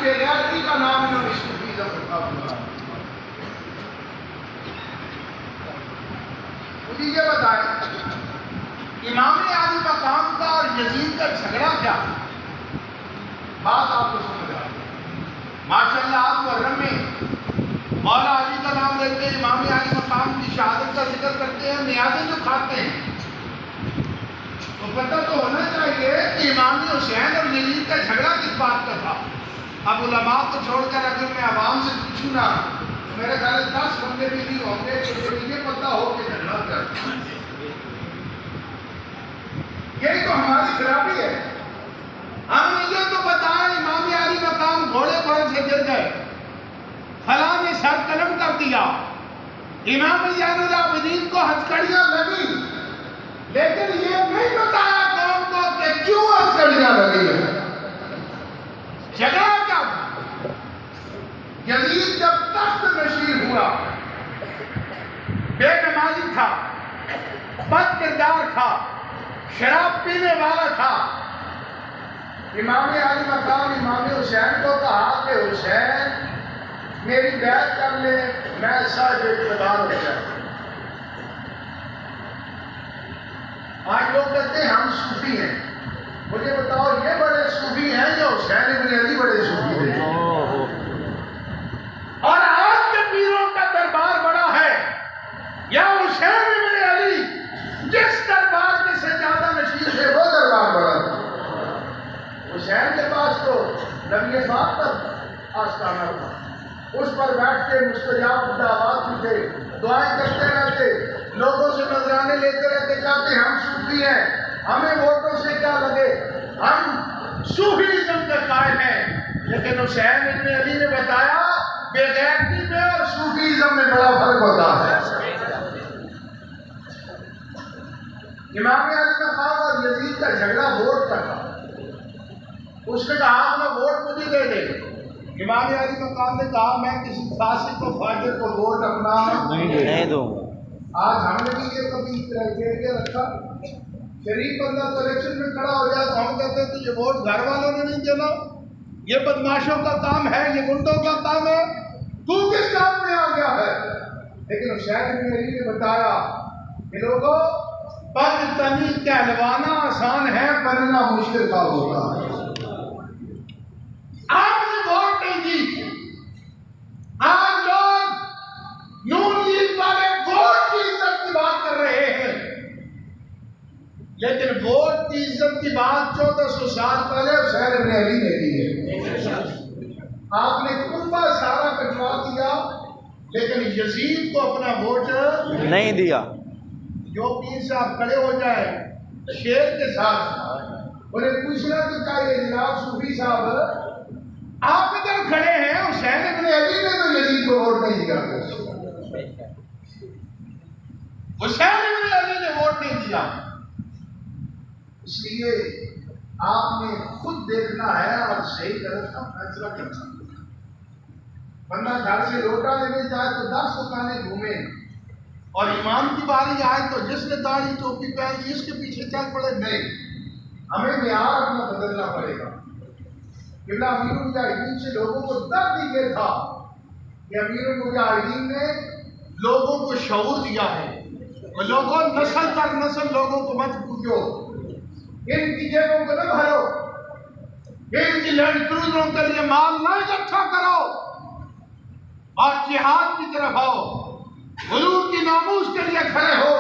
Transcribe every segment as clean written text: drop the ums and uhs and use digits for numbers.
بے غیرتی کا نام انہوں نے صوفیزم رکھا ہوا ہے۔ مجھے یہ بتائیں امام عالی مقام کا اور یزید کا جھگڑا کیا؟ بات آپ کو سمجھ آ گئی ماشاء اللہ۔ آپ محرم میں مولا علی کا نام لیتے ہیں، امام عالی مقام کی شہادت کا ذکر کرتے ہیں، نیازیں جو کھاتے ہیں، تو پتہ تو ہونا چاہیے کہ امام حسین اور یزید کا جھگڑا کس بات کا تھا۔ اب علماء کو چھوڑ کر اگر میں عوام سے پوچھوں نا تو میرے خیال 10 بندے بھی نہیں ہوں گے کہ مجھے یہ پتہ ہو کہ جھگڑا کیا تھا۔ یہی تو ہماری خرابی ہے، ہم نے یہ تو بتایا امام علی مقام گھوڑے پر سے گر گئے، فلاں نے سر قلم کر دیا، امام زین العابدین کو ہتھکڑیاں لگی، لیکن یہ نہیں بتایا قوم کو کہ کیوں ہتھکڑیاں لگی ہیں، جھگڑا کیا تھا۔ یزید جب تخت نشین ہوا، بے نمازی تھا، بد کردار تھا، شراب پینے والا تھا، امام علی مقام امام حسین کو کہا کہ حسین میری بیعت کر لے، میں صاحب اقتدار ہو جائے۔ آج لوگ کہتے ہیں ہم صوفی ہیں، مجھے بتاؤ یہ بڑے صوفی ہیں یا حسین ابن علی بڑے صوفی ہیں؟ اور آج کے پیروں کا دربار بڑا ہے یا حسین ابن علی جس دربار کے سجادہ نشین تھے وہ دربار بڑا تھا؟ حسین کے پاس تو نبی پاک کا آستانہ تھا، اس پر بیٹھ کے مستجاب دعوات بھی تھے، دعائیں کرتے رہتے، لوگوں سے نذرانے لیتے رہتے، کہتے ہم صوفی ہیں، ہمیں ووٹوں سے کیا لگے، ہم صوفیزم کے قائل ہیں۔ لیکن حسین ابن علی نے بتایا بے غیرتی میں اور صوفیزم میں بڑا فرق ہوتا ہے۔ امام علی مقام اور یزید کا جھگڑا ووٹ کا تھا، اس نے کہا آپ نے ووٹ مجھے دے دے، امام علی مقام نے کہا میں کسی فاسق و فاجر کو ووٹ اپنا نہیں دوں گا۔ آج ہم نے بھی یہ کبھی کرائٹیریا رکھا، شریف بندہ تو الیکشن میں کھڑا ہو جائے تو ہم کہتے ہیں کہ یہ ووٹ گھر والوں نے نہیں دینا، یہ بدماشوں کا کام ہے، یہ گنڈوں کا کام ہے، تو کس کام میں آ گیا ہے؟ لیکن حسین بن علی نے بتایا کہ لوگوں بدتنی کہلوانا آسان ہے، بننا مشکل کا ہوتا ہے۔ آپ نے ووٹ نہیں دی، آج لوگ نون لیگ والے ووٹ کی عزت کی بات کر رہے ہیں، لیکن ووٹ کی عزت کی بات 1400 سال پہلے حسین ابن علی نے کی ہے۔ آپ نے کنبہ سارا کٹوا دیا، لیکن یزید کو اپنا ووٹ نہیں دیا۔ جو پیر صاحب کھڑے ہو جائے شیر کے ساتھ، انہیں پوچھنا کہ چاہیے جناب صوفی صاحب آپ ادھر کھڑے ہیں، حسین ابن علی نے تو یزید کو ووٹ نہیں دیا، حسین ابن علی نے ووٹ نہیں دیا۔ اس لیے آپ نے خود دیکھنا ہے اور صحیح غلط کا فیصلہ کرنا ہے۔ بندہ گھر سے لوٹا لینے جائے تو 10 دکانیں گھومے، اور امام کی باری آئے تو جس نے داڑھی ٹوپی پہنی اس کے پیچھے چل پڑے، نہیں، ہمیں معیار اپنا بدلنا پڑے گا۔ قبلہ امیر المجاہدین سے لوگوں کو درد یہ تھا کہ امیر المجاہدین نے لوگوں کو شعور دیا ہے، لوگوں نسل در نسل لوگوں کو مت پوچھو، ان کی جیبوں کو نہ بھرو، ان کی لینڈ کروزروں کے لیے مال نہ اکٹھا کرو، اور جہاد کی طرف آؤ، حضور کی ناموس کے لیے کھڑے ہو،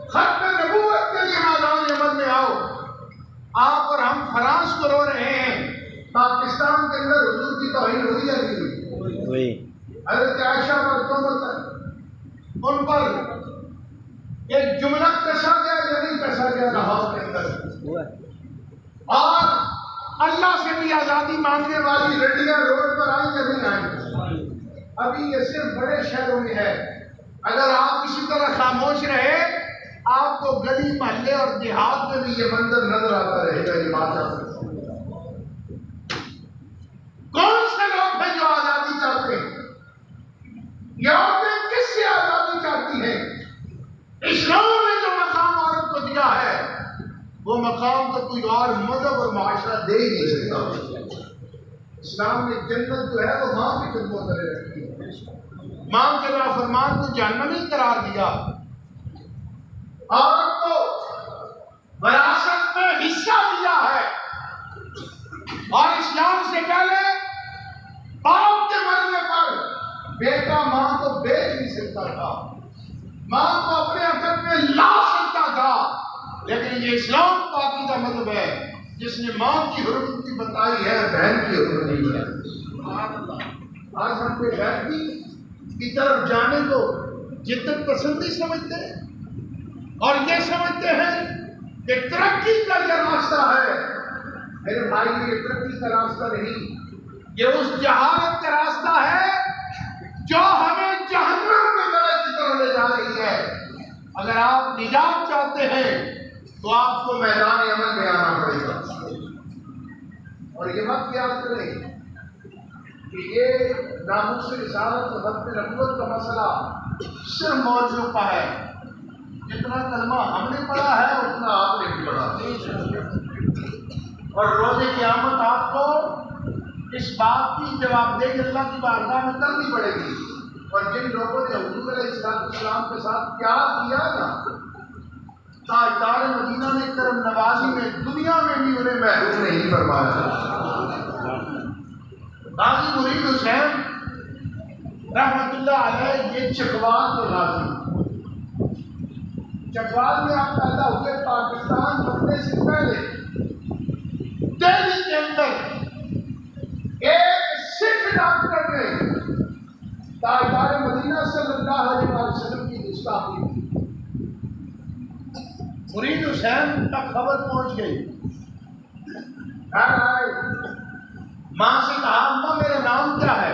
ختم نبوت کے لیے میدان عمل میں آؤ۔ آپ اور ہم فرانس کو رو رہے ہیں، پاکستان کے اندر حضور کی توہین ہوئی ہے نہیں؟ حضرت عائشہ پر تہمت ہے، ان پر ایک جملہ کسا گیا یا نہیں کسا گیا لاہور کے اندر، اور اللہ سے بھی آزادی مانگنے والی رڈیاں روڈ پر آئیں یا نہیں آئیں؟ ابھی یہ صرف بڑے شہروں میں ہے۔ اگر آپ اسی طرح خاموش رہے، آپ کو گلی محلے اور دیہات میں بھی یہ منظر نظر آتا رہے گا۔ یہ بات آپ کون سے لوگ ہیں جو آزادی چاہتے ہیں؟ یہ عورتیں کس سے آزادی چاہتی ہیں؟ اسلام نے جو مقام عورت کو دیا ہے وہ مقام تو کوئی اور مذہب اور معاشرہ دے ہی نہیں سکتا۔ اسلام نے جنت جو ہے وہ ماں کی قدموں تلے رکھی ہے، ماں کے نافرمان کو جہنمی قرار دیا، عورت کو وراثت میں حصہ دیا ہے، اور اسلام سے پہلے باپ کے مرنے پر بیٹا ماں کو بیچ نہیں سکتا تھا، ماں کو اپنے عقد میں لا سکتا تھا، لیکن یہ اسلام پاکی کا مذہب ہے جس نے ماں کی حرمت کی بتائی ہے، بہن کی حرمت نہیں ہے۔ آج ہم پہ بہن کی طرف جانے کو جدت پسندی سمجھتے ہیں اور یہ سمجھتے ہیں کہ ترقی کا یہ راستہ ہے۔ میرے بھائی، یہ ترقی کا راستہ نہیں، یہ اس جہالت کا راستہ ہے جو ہمیں جہنم میں گلے کی طرف لے جا رہی ہے۔ اگر آپ نجات چاہتے ہیں تو آپ کو میدان عمل میں آنا پڑے گا، اور یہ مت یاد کریں کہ یہ ناموس رسالت اور ختم نبوت کا مسئلہ صرف موجودوں کا ہے۔ جتنا کلمہ ہم نے پڑھا ہے اتنا آپ نے بھی پڑھا، اور روز قیامت آپ کو اس بات کی جواب دہی اللہ کی بارگاہ میں کرنی پڑے گی۔ اور جن لوگوں نے حضور علیہ السلام کے ساتھ کیا کیا نا، تاجدار مدینہ نے کرم نوازی میں دنیا میں بھی انہیں محروم نہیں فرمایا۔ غازی مرید حسین رحمت اللہ علیہ یہ چکوال کے غازی، چکوال میں آپ پیدا ہوئے، پاکستان بننے سے پہلے دہلی کے اندر ایک سکھ ڈاکٹر نے تاجدار مدینہ صلی اللہ علیہ وسلم کی گستاخی کی۔ مرید حسین تک خبر پہنچ گئی، گھر آئے، ماں سے کہا اماں میرا نام کیا ہے؟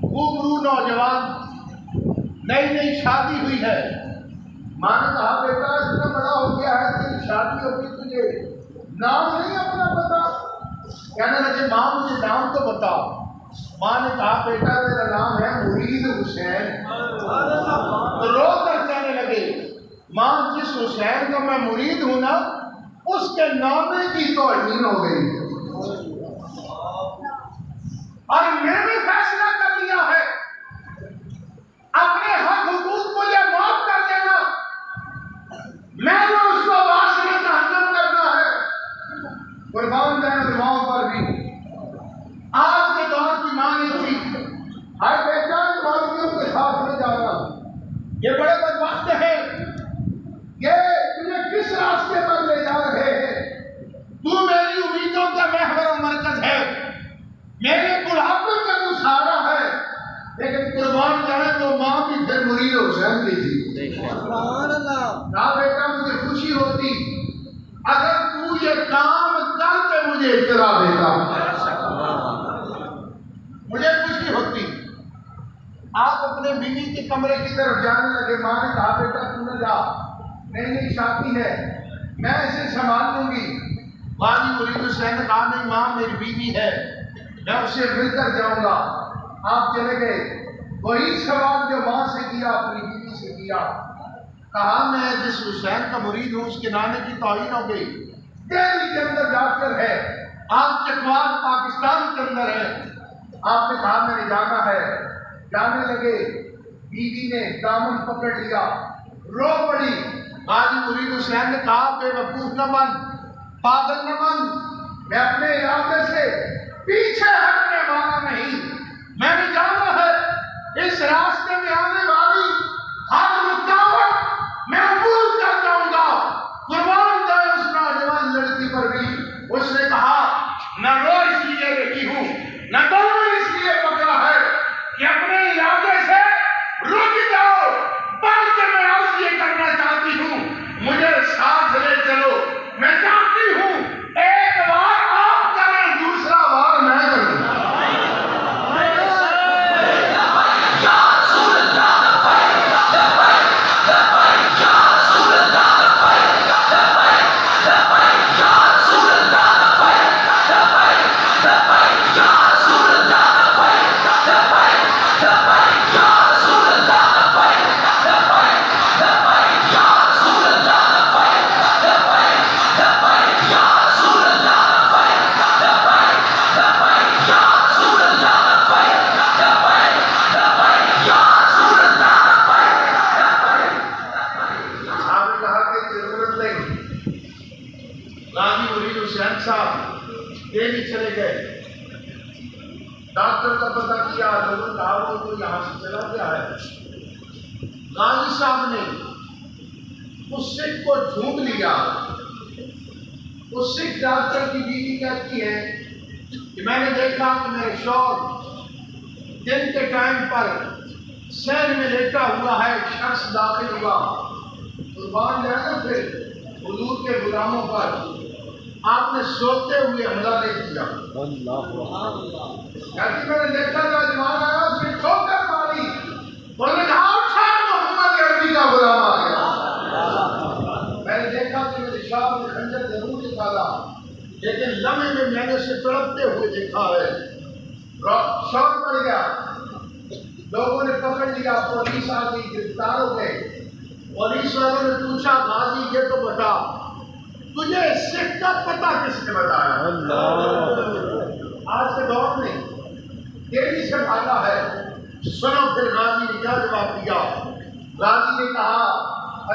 خوب رو نوجوان، نئی نئی شادی ہوئی ہے۔ ماں نے کہا بیٹا اتنا بڑا ہو گیا ہے، تیری شادی ہوگی، تجھے نام نہیں اپنا پتا؟ کہنے لگے ماں مجھے نام تو بتا۔ ماں نے کہا بیٹا میرا نام ہے مرید حسین۔ تو رو کر کہنے لگے ماں جس حسین کا میں مرید ہوں نا اس کے نامے کی توہین ہو گئی، اور میں نے فیصلہ کر لیا ہے اپنے حق حقوق کو یہ معاف کر دینا، میں نے اس کو واسطے تحمل کرنا ہے۔ قربان جائیں ماں پر بھی آج کے دور کی ماں نے تھی، ہر بیٹا مولویوں کے ساتھ میں جا رہا، یہ بڑے بدبخت ہیں، یہ تجھے کس راستے پر لے جا رہے ہیں؟ تو میری امیدوں کا محور و مرکز ہے، میرے بڑھاپے کا تو سہارا ہے، لیکن قربان جائے تو ماں بھی پھر مرید حسین کی تھی۔ کہا بیٹا مجھے خوشی ہوتی اگر تو یہ کام کر کے مجھے اطلاع دیتا، مجھے خوشی ہوتی۔ آپ اپنے بیوی کے کمرے کی طرف جانے لگے، ماں نے کہا بیٹا تو نہ جا، نئی نئی شادی ہے، میں اسے سنبھال لوں گی۔ غازی مرید حسین نے کہا نہیں ماں میری بیوی ہے، میں اسے مل کر جاؤں گا۔ آپ چلے گئے، وہی سوال جو ماں سے کیا اپنی بیوی سے کیا، کہا میں جس حسین کا مرید ہوں اس کے نانے کی توہین ہو گئی، دہلی کے اندر ڈاکٹر ہے، آپ چکوال پاکستان کے اندر ہے۔ آپ نے کہا میں نے جانا ہے، جانے لگے، بیوی نے دامن پکڑ لیا، رو پڑی۔ غازی مرید حسین نے کہا بے وقوف نہ بن، پاگل نہ بن، میں اپنے ارادے سے پیچھے ہٹنے والا نہیں، میں نے جانا ہے، اس راستے میں آنے والی ہر رکاوٹ میں عبور کر جاؤں گا۔ قربان جائے اس نوجوان لڑکی پر بھی، اس نے کہا نہ رو اس لیے رہی ہوں، نہ دامن اس لیے پکڑا ہے کہ اپنے ارادے سے رک جاؤ، بلکہ میں عرض یہ کرنا چاہتی ہوں مجھے ساتھ لے چلو، میں چاہتی ہوں ایک بار آپ کریں دوسرا بار میں کروں۔ ڈاکٹر کا پتہ کیا، لوگوں نے کہا وہ تو یہاں سے چلا گیا ہے۔ غازی صاحب نے اس سکھ کو ڈھونڈ لیا۔ اس سکھ ڈاکٹر کی بیوی کہتی ہے کہ میں نے دیکھا کہ میرے شوہر دن کے ٹائم پر سین میں لیٹا ہوا ہے، ایک شخص داخل ہوا، قربان جانا پھر حضور کے غلاموں پر آپ نے سوتے ہوئے حملہ نہیں کیا۔ کہتی میں نے دیکھا نوجوان آیا، اس نے ٹھوکر ماری، انہوں نے کہا اٹھا محمد عربی کا غلام آ گیا۔ میں نے دیکھا کہ میرے شاہ نے خنجر ضرور نکالا، لیکن لمحے میں نے اسے تڑپتے ہوئے دیکھا ہے۔ شوق پڑ گیا، لوگوں نے پکڑ لیا، پولیس آ گئی، گرفتار ہو گئے۔ پولیس والوں نے پوچھا غازی یہ تو بتا تجھے سکھ کا پتہ کس نے بتایا؟ آج کے دور میں تیزی سے بھاگا ہے۔ سنو پھر غازی نے کیا جواب دیا۔ غازی نے کہا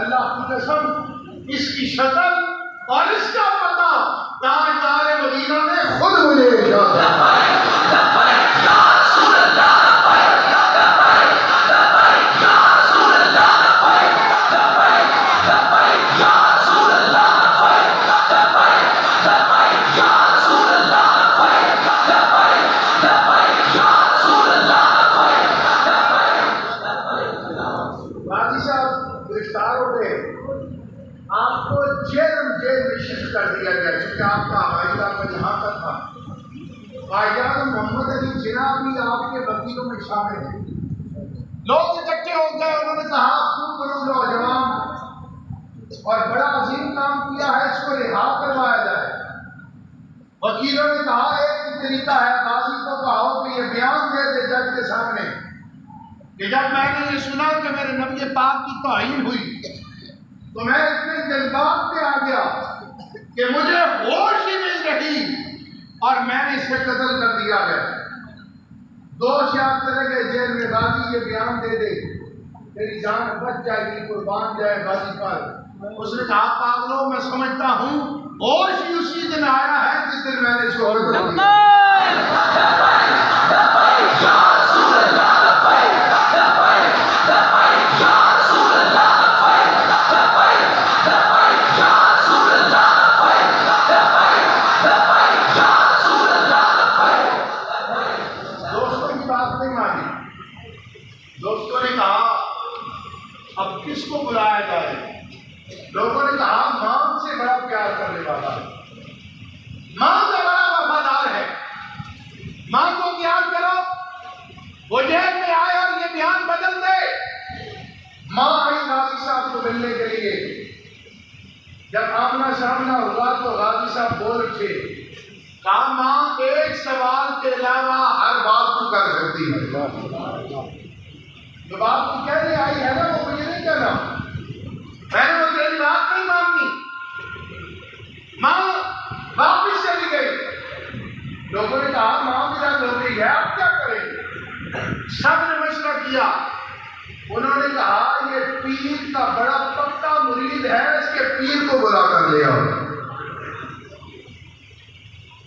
اللہ کی قسم اس کی شکل اور اس کا پتہ تاجدار مدینہ نے خود مجھے ارشاد کیا۔ آپ کو جیل میں شفٹ کر دیا گیا کیونکہ آپ کا ہوائی علاقہ یہاں کا تھا۔ قائد محمد علی جناح بھی آپ کے وکیلوں میں شامل ہیں۔ لوگ اکٹھے ہو گئے، انہوں نے کہا خوب بڑوں نوجوان اور بڑا عظیم کام کیا ہے، اس کو رہا کروایا جائے۔ وکیلوں نے کہا ایک ہی طریقہ ہے، غازی کو کہو کہ یہ بیان دے دے جج کے سامنے کہ جب میں نے یہ سنا کہ میرے نبی پاک کی توہین ہوئی تو میں اتنے جذبات میں آ گیا کہ مجھے ہوش ہی نہیں رہی اور میں نے اسے قتل کر دیا ہے۔ دوست یاد چلے گئے جیل میں، غازی یہ بیان دے دے تیری جان بچ جائے گی، قربان جائے غازی پر۔ اس نے کہا پاگلو میں سمجھتا ہوں ہوش ہی اسی دن آیا ہے جس دن میں نے اس کو قتل کر دیا۔ دوستوں نے کہا اب کس کو بلایا جائے؟ لوگوں نے کہا ماں سے بڑا پیار کرنے والا ہے، ماں کا بڑا وفادار ہے، ماں کو پیار کرو۔ وہ جیل میں آئے اور یہ بیان بدل دے۔ ماں آئی غازی صاحب کو ملنے کے لیے۔ جب آمنا سامنا ہوا تو غازی صاحب بول اٹھے، کہا ماں ایک سوال کے علاوہ ہر بات تو کر سکتی ہے۔ جو بات تو کہنے آئی ہے نا وہ مجھے نہیں کہنا، میں نے وہ تیری بات نہیں ماننی۔ ماں واپس چلی گئی۔ لوگوں نے کہا ماں میرا دھوکہ ہے، آپ کیا کریں؟ سب نے مشورہ کیا۔ انہوں نے کہا یہ پیر کا بڑا پکا مرید ہے، اس کے پیر کو بلا کر لے آؤ،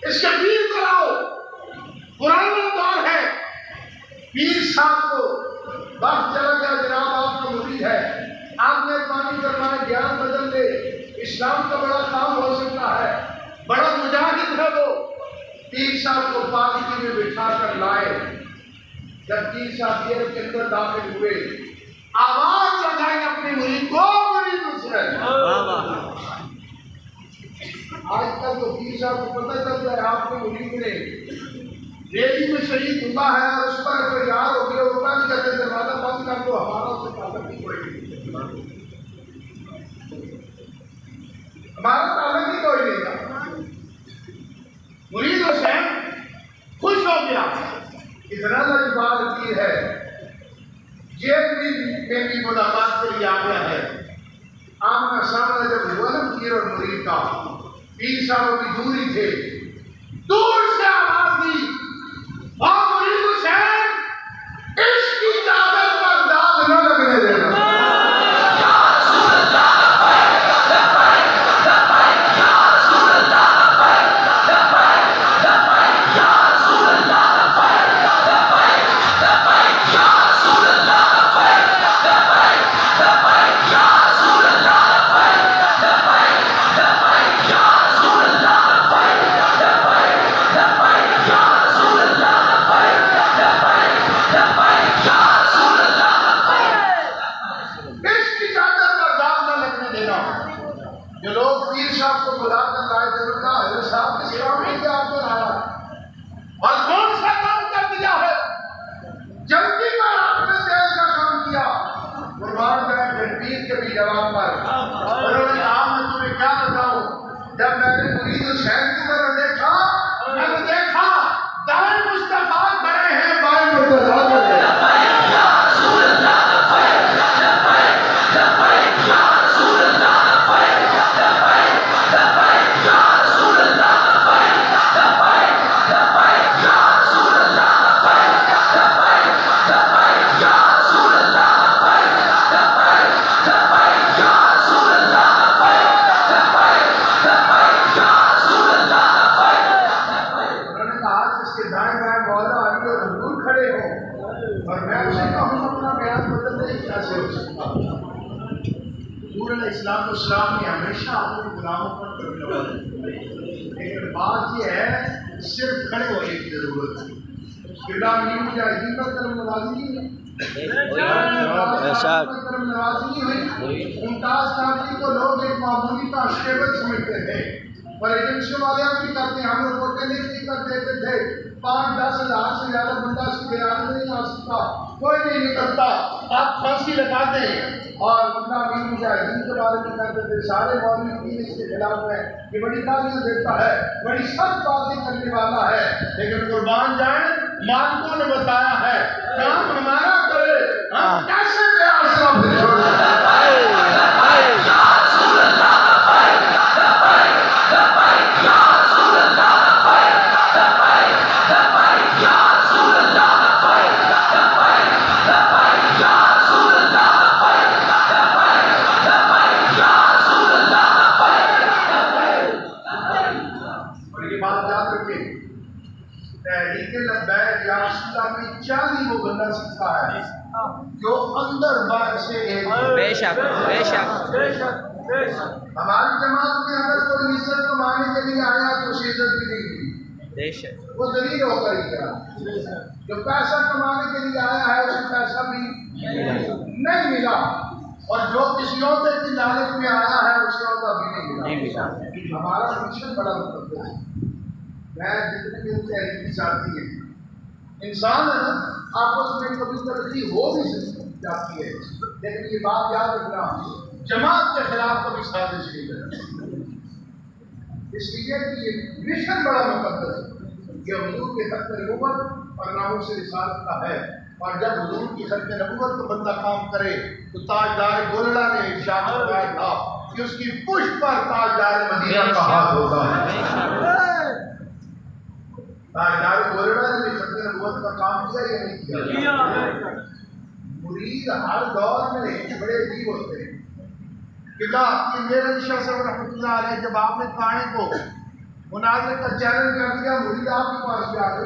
اس کے پیر کو لاؤ۔ پرانا دور ہے، پیر صاحب کو وقت چلا گیا، جناب آپ کا مرید ہے، آپ نے پانی فرمائے گیان بدل دے، اسلام کا بڑا کام ہو سکتا ہے، بڑا مجاہد ہے وہ۔ پیر صاحب کو پالکی میں بٹھا کر لائے۔ جب پیر صاحب جیل کے اندر داخل ہوئے، آواز لگائی اپنے مرید کو، مرید نصرت۔ آج کل تو پیر صاحب کو پتہ چل رہا ہے آپ کے مرید نے ریلی میں شہید ہوا ہے اور اس پر کوئی یار ہو گیا، ہوتا نہیں کہتے دروازہ بند کر دو، ہمارا اس سے تعلق نہیں پڑے گی، ہمارا تعلق ہی کوئی نہیں تھا۔ مرید حسین خوش ہو گیا، اتنا لاجواب کی ہے، جیل میں بھی ملاقات کے لیے آ گیا ہے۔ آمنا سامنا جب ہوا نا پیر اور مرید کا، پیر صاحب کی دوری تھے، دور سے آواز دی، مرید حسین عشق کی چادر پر داغ نہ لگنے دینا۔ دائیں بائیں مولا علی اور حضور کھڑے ہوں اور میں اسے کہوں اپنا بیان بدل نہیں کیسے ہو سکتا؟ حضور علیہ السلام نے ہمیشہ اپنے غلاموں پر کرنے والے، لیکن بات یہ ہے صرف کھڑے ہونے کی ضرورت ہے۔ غلام مجاہدین پر کرم نوازی نہیں ہوئی، کرم نوازی نہیں ہوئی۔ ممتاز قادری کو لوگ ایک معمولی کانسٹیبل سمجھتے تھے، اور ایجنسی والے بھی کرتے ہیں، ہم رپورٹیں نہیں کر دیتے تھے 5-10 ہزار سے زیادہ بندہ اس کی بیان میں نہیں آ سکتا، کوئی نہیں نکلتا، آپ پھانسی لگا دیں۔ اور غلام مجاہدین کے بارے میں کرتے تھے، سارے مولوی اس کے خلاف ہے، یہ بڑی گالیاں دیتا ہے، بڑی سخت باتیں کرنے والا ہے، لیکن قربان جائیں مالکوں نے بتایا ہے کام ہمارا کرے، ہم کیسے آسرا پھر چھوڑ وہ بندہ سیکھتا ہے جو اندر باہر سے ایک بے شک ہماری جماعت میں اگر کوئی عزت کمانے کے لیے آیا تو اسے عزت بھی نہیں ملی، وہ ذلیل ہو کر ہی گیا۔ جو پیسہ کمانے کے لیے آیا ہے اسے پیسہ بھی نہیں ملا، اور جو کسی عہدے کی لالچ میں آیا ہے اسے عہدہ بھی نہیں ملا۔ ہمارا مشن بڑا مقدس ہے۔ میں جتنے بھی تحریک چاہتی ہے انسان ہے نا، آپس میں کبھی ترقی ہو بھی جاتی ہے، لیکن یہ بات یاد رکھنا جماعت کے خلاف کبھی سازش نہیں کرتی، اس لیے کہ یہ مشن بڑا مقدس ہے، یہ حضور کے خط نبوت اور ناموس رسالت کا ہے، اور جب حضور کی خط نبوت کو بندہ کام کرے تو تاجدار گولڑا نے ارشاد فرمایا تھا کہ اس کی پشت پر تاجدار مدینہ کا ہاتھ ہوگا۔ تاجدار گولڑا نے بھی خط نبوت کا کام کیا یا نہیں کیا؟ مرید ہر دور میں بڑے عجیب ہوتے ہیں۔ کہ میرے شاہ صاحب رحمۃ اللہ علیہ جب آپ نے کائیں کو مناظرے کا چیلنج کر دیا، مرید آپ کے پاس بھی آ گئے،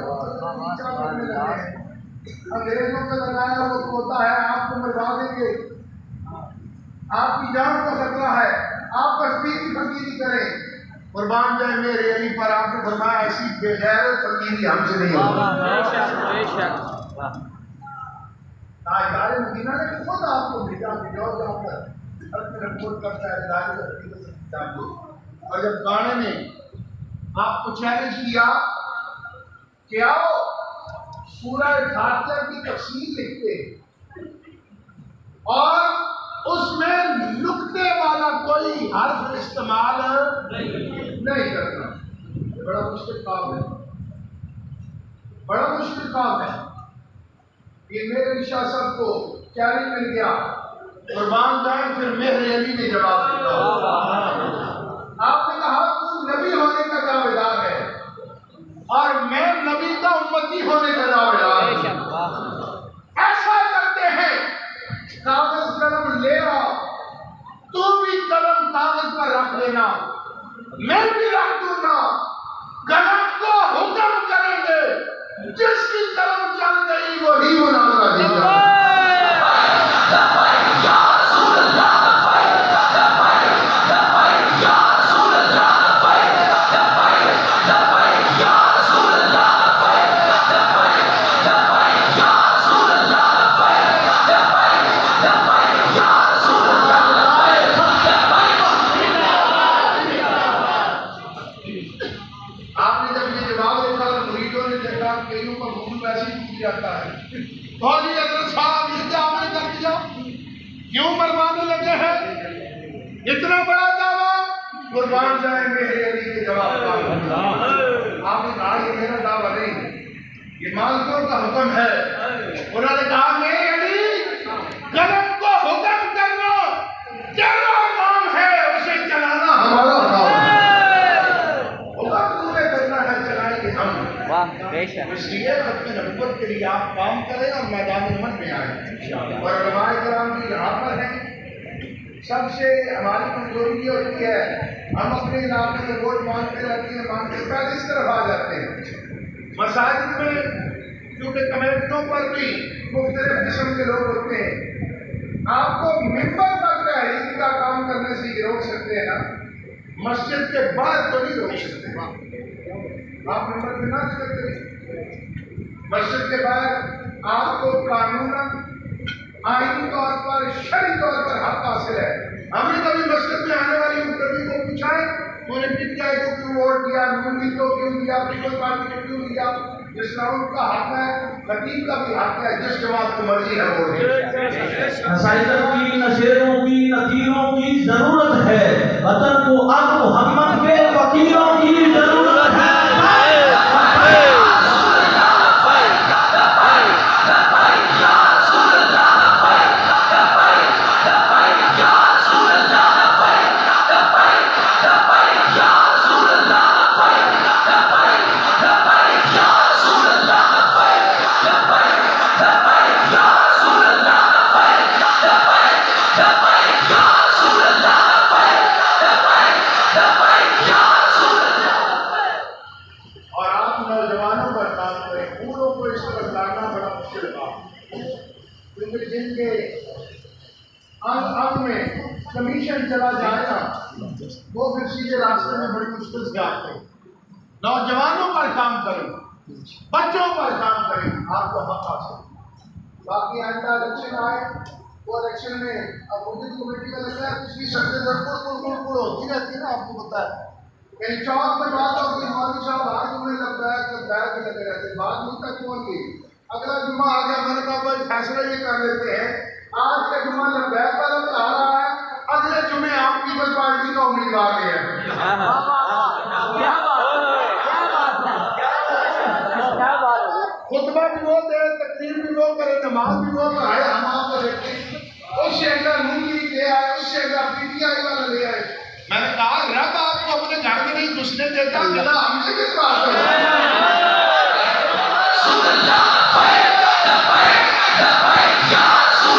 انگریزوں کا لگایا وہ ہوتا ہے آپ کو مروا دیں گے، آپ کی جان کا خطرہ ہے، آپ کشمیر کی فقیری کریں، قربان جائے میرے علی پر آپ نے فرمایا ایسی بے غیرت فقیری ہم سے نہیں ہوگی۔ تاجدار مدینہ نے خود آپ کو بھیجا کہ جاؤ جا کر رپورٹ کرتا ہے، اور جب گانے نے آپ کو چیلنج کیا کہ آؤ سورہ فاتحہ کی تفسیر لکھتے اور اس میں نقطے والا کوئی حرف استعمال نہیں کرنا، بڑا مشکل کام ہے، بڑا مشکل کام ہے۔ یہ میرے شاہ صاحب کو چیلنج مل گیا، قربان جائیں پھر مہر علی نے جواب دیا، آپ نے کہا تو نبی ہونے کا دعوے دار ہے اور میں نبی کا امتی ہونے کا دعوے دار ہوں، ایسا کرتے ہیں کاغذ قلم لے آؤ، تو بھی قلم کاغذ پر رکھ لینا، میں بھی رکھ دوں گا، قلم کو حکم کریں گے، جس کی قلم چل گئی وہی مناظرہ دے گا۔ کیوں مروانے لگے ہیں اتنا بڑا دعویٰ؟ قربان جائیں میرے علی کے جواب کا آپ نے کہا یہ میرا دعویٰ نہیں، یہ مالکوں کا حکم ہے۔ انہوں نے کہا میرے علی قلم کو حکم کرنا تیرا کام ہے، اسے چلانا ہمارا کام ہے، حکم تمہیں کرنا ہے، چلائیں گے ہم۔ اس لیے خط نبوت کے لیے آپ کام کریں اور میدان عمل میں آئیں، اور علماء کرام بھی یہاں پر ہیں۔ سب سے ہماری کمزوری یہ ہوتی ہے ہم اپنے علاقے میں ووٹ مانگتے رہتے ہیں، مانگتے پہلے اس طرف آ جاتے ہیں، مساجد میں کیونکہ کمیٹیوں پر بھی مختلف قسم کے لوگ ہوتے ہیں، آپ کو ممبر تک تحریک کا کام کرنے سے یہ روک سکتے ہیں نا، مسجد کے باہر تو نہیں روک سکتے. آپ ممبر پہ نہ سکتے، مسجد کے باہر آپ کو قانوناً آئینی طور پر شرعی طور پر حق حاصل ہے. ہم نے کبھی مسجد میں آنے والی مقتدی کو پوچھا ہے انہوں نے پی ٹی آئی کو کیوں ووٹ دیا، نون لیگ کو کیوں دیا، پیپلز پارٹی کو کیوں دیا؟ اسلام کا حق ہے، خطیب کا بھی حق ہے، جس جماعت کو مرضی ہے ووٹ دے. نصائحت کی، نشیروں کی، نذیروں کی ضرورت ہے، وطن کو اب محمد کے فقیروں کی ضرورت ہے. اور آپ نوجوانوں پر کام کریں، بوڑھوں کو اس طرف لانا بڑا مشکل کام، کیونکہ جن کے انگ میں کمیشن چلا جائے گا وہ پھر سیدھے راستے میں بڑی مشکل سے آتے ہیں. نوجوانوں پر کام کریں، بچوں پر کام کریں، آپ کو حق حاصل. باقی آئندہ الیکشن آئے، وہ الیکشن میں اب مجھے کمیٹی کا لگتا ہے پچھلی سب سے گڑ ہوتی رہتی ہے نا، آپ کو پتا ہے کہیں چوک میں بات ہوتی ہے، مولوی صاحب ہاتھ جمنے لگتا ہے تو پیر بھی لگے رہتے ہیں، بات نہیں تک کون کی. اگلا جمعہ آ گیا، میں نے کہا بھائی فیصلہ یہ کر لیتے ہیں، آج کا جمعہ جب بیک پر آ رہا ہے، اگلے جمعے آپ پیپلز پارٹی کا امیدوار لے آئے. خطبہ بھی وہ دے، تقریر بھی وہ کرے، نماز بھی وہ پڑھائے، ہم آپ کو دیکھتے ہیں. اس سے اگلا نون لیگ لے آئے، اس سے اگلا پی ٹی آئی والا لے آئے. میں نے کہا رب آپ کو اپنے گھر میں نہیں گھسنے دیتا، گلا ہم سے کس بات ہے؟